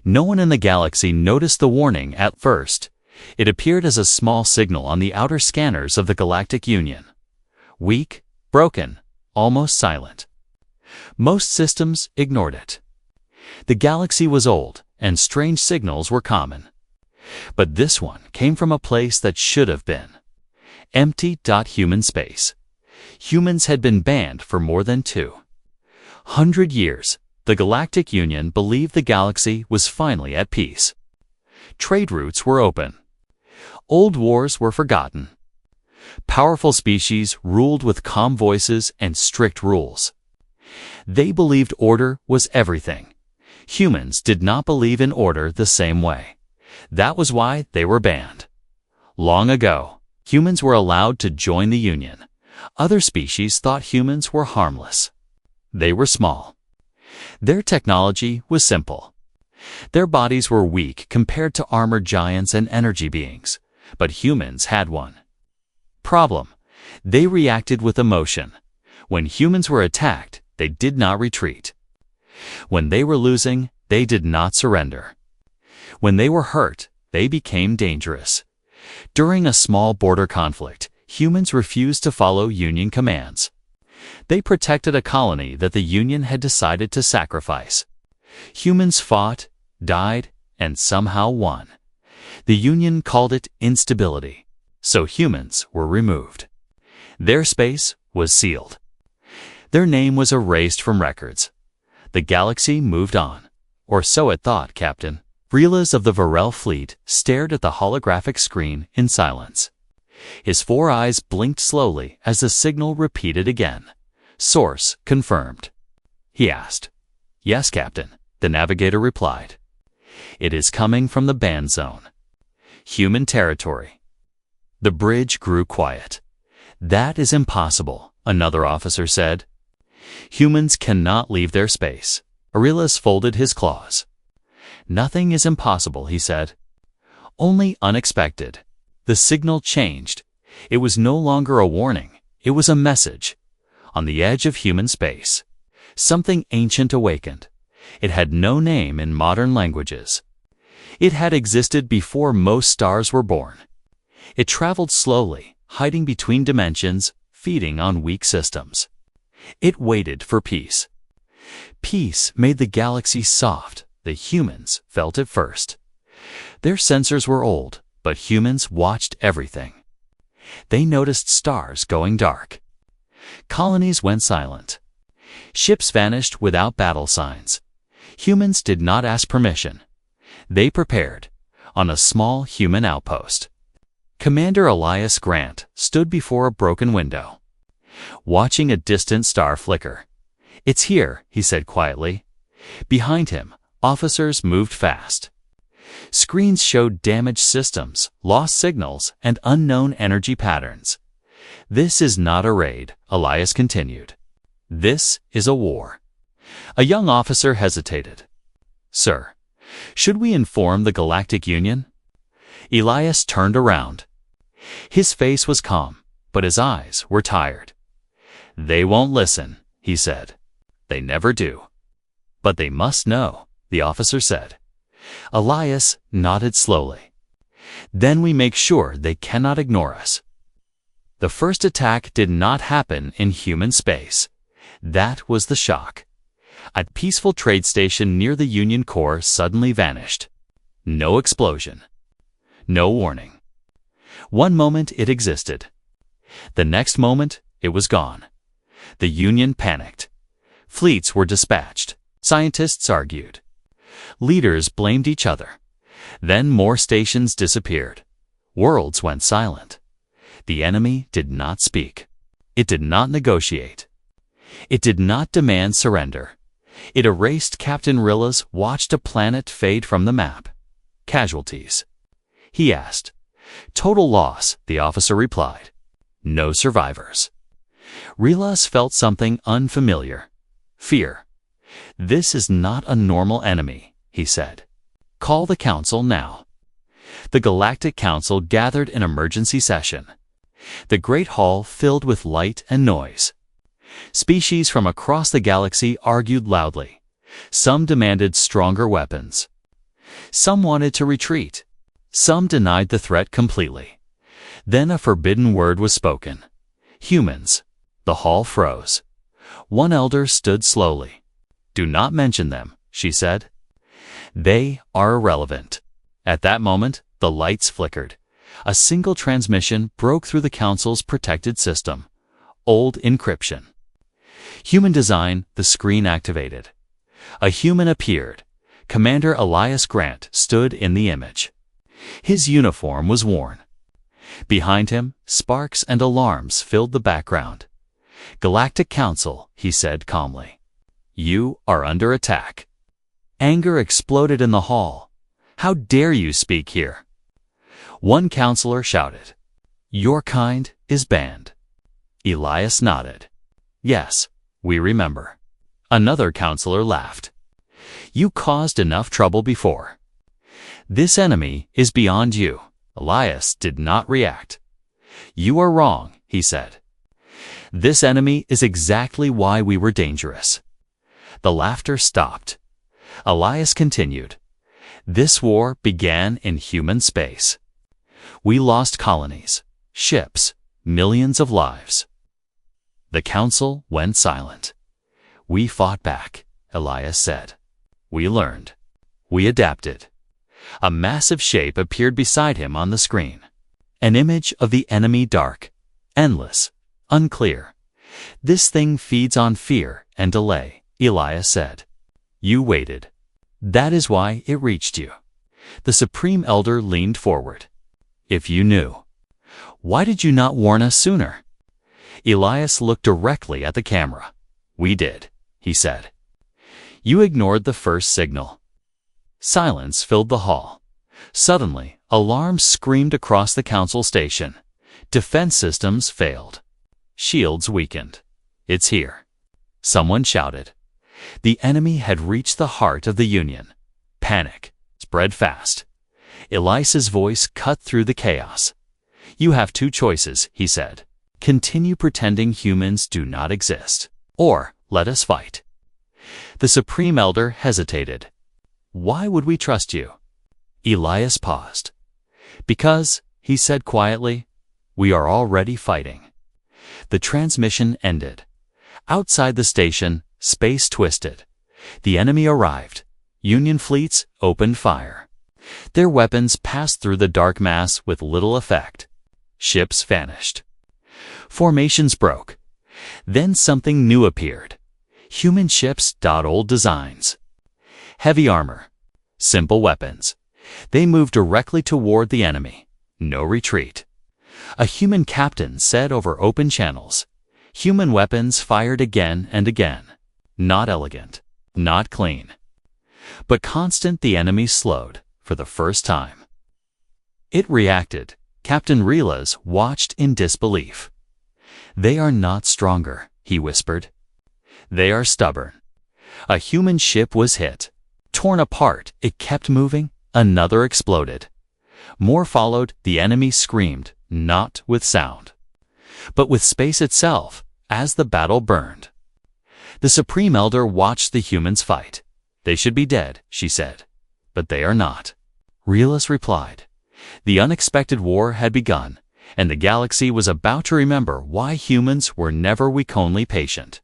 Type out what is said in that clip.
No one in the galaxy noticed the warning at first. It appeared as a small signal on the outer scanners of the Galactic Union. Weak, broken, almost silent. Most systems ignored it. The galaxy was old, and strange signals were common. But this one came from a place that should have been. Empty. Human space. Humans had been banned for more than 200 years. The Galactic Union believed the galaxy was finally at peace. Trade routes were open. Old wars were forgotten. Powerful species ruled with calm voices and strict rules. They believed order was everything. Humans did not believe in order the same way. That was why they were banned. Long ago, humans were allowed to join the Union. Other species thought humans were harmless. They were small. Their technology was simple. Their bodies were weak compared to armored giants and energy beings, but humans had one problem. They reacted with emotion. When humans were attacked, they did not retreat. When they were losing, they did not surrender. When they were hurt, they became dangerous. During a small border conflict, humans refused to follow Union commands. They protected a colony that the Union had decided to sacrifice. Humans fought, died, and somehow won. The Union called it instability, so humans were removed. Their space was sealed. Their name was erased from records. The galaxy moved on. Or so it thought, Captain. Relas of the Varel fleet stared at the holographic screen in silence. His 4 eyes blinked slowly as the signal repeated again. Source confirmed. He asked. Yes, Captain, the navigator replied. It is coming from the banned zone. Human territory. The bridge grew quiet. That is impossible, another officer said. Humans cannot leave their space. Aurelius folded his claws. Nothing is impossible, he said. Only unexpected. The signal changed. It was no longer a warning. It was a message. On the edge of human space, something ancient awakened. It had no name in modern languages. It had existed before most stars were born. It traveled slowly, hiding between dimensions, feeding on weak systems. It waited for peace. Peace made the galaxy soft. The humans felt it first. Their sensors were old, but humans watched everything. They noticed stars going dark. Colonies went silent. Ships vanished without battle signs. Humans did not ask permission. They prepared, on a small human outpost. Commander Elias Grant stood before a broken window, watching a distant star flicker. It's here, he said quietly. Behind him, officers moved fast. Screens showed damaged systems, lost signals, and unknown energy patterns. This is not a raid, Elias continued. This is a war. A young officer hesitated. Sir, should we inform the Galactic Union? Elias turned around. His face was calm, but his eyes were tired. They won't listen, he said. They never do. But they must know, the officer said. Elias nodded slowly. Then we make sure they cannot ignore us. The first attack did not happen in human space. That was the shock. A peaceful trade station near the Union core suddenly vanished. No explosion. No warning. One moment it existed. The next moment it was gone. The Union panicked. Fleets were dispatched. Scientists argued. Leaders blamed each other. Then more stations disappeared. Worlds went silent. The enemy did not speak. It did not negotiate. It did not demand surrender. It erased. Captain Rillas watched a planet fade from the map. Casualties? He asked. Total loss, the officer replied. No survivors. Rillas felt something unfamiliar. Fear. This is not a normal enemy, he said. Call the council now. The Galactic Council gathered in emergency session. The great hall filled with light and noise. Species from across the galaxy argued loudly. Some demanded stronger weapons. Some wanted to retreat. Some denied the threat completely. Then a forbidden word was spoken. Humans. The hall froze. One elder stood slowly. "Do not mention them," she said. "They are irrelevant." At that moment, the lights flickered. A single transmission broke through the Council's protected system. Old encryption. Human design, the screen activated. A human appeared. Commander Elias Grant stood in the image. His uniform was worn. Behind him, sparks and alarms filled the background. "Galactic Council," he said calmly. "You are under attack." Anger exploded in the hall. "How dare you speak here?" One counselor shouted. "Your kind is banned." Elias nodded. "Yes, we remember." Another counselor laughed. "You caused enough trouble before. This enemy is beyond you." Elias did not react. "You are wrong," he said. "This enemy is exactly why we were dangerous." The laughter stopped. Elias continued. "This war began in human space. We lost colonies, ships, millions of lives." The council went silent. "We fought back," Elias said. "We learned. We adapted." A massive shape appeared beside him on the screen. An image of the enemy, dark, endless, unclear. "This thing feeds on fear and delay," Elias said. "You waited. That is why it reached you." The Supreme Elder leaned forward. "If you knew, why did you not warn us sooner?" Elias looked directly at the camera. "We did," he said. "You ignored the first signal." Silence filled the hall. Suddenly, alarms screamed across the council station. Defense systems failed. Shields weakened. "It's here," someone shouted. The enemy had reached the heart of the Union. Panic spread fast. Elias's voice cut through the chaos. "You have two choices," he said. "Continue pretending humans do not exist, or let us fight." The Supreme Elder hesitated. "Why would we trust you?" Elias paused. "Because," he said quietly, "we are already fighting." The transmission ended. Outside the station, space twisted. The enemy arrived. Union fleets opened fire. Their weapons passed through the dark mass with little effect. Ships vanished. Formations broke. Then something new appeared. Human ships, old designs. Heavy armor. Simple weapons. They moved directly toward the enemy. No retreat. A human captain said over open channels. Human weapons fired again and again. Not elegant. Not clean. But constant, the enemy slowed for the first time. It reacted. Captain Relas watched in disbelief. "They are not stronger," he whispered. "They are stubborn." A human ship was hit. Torn apart, it kept moving. Another exploded. More followed. The enemy screamed, not with sound, but with space itself, as the battle burned. The Supreme Elder watched the humans fight. "They should be dead," she said. "But they are not." Relas replied. The unexpected war had begun, and the galaxy was about to remember why humans were never weak, only patient.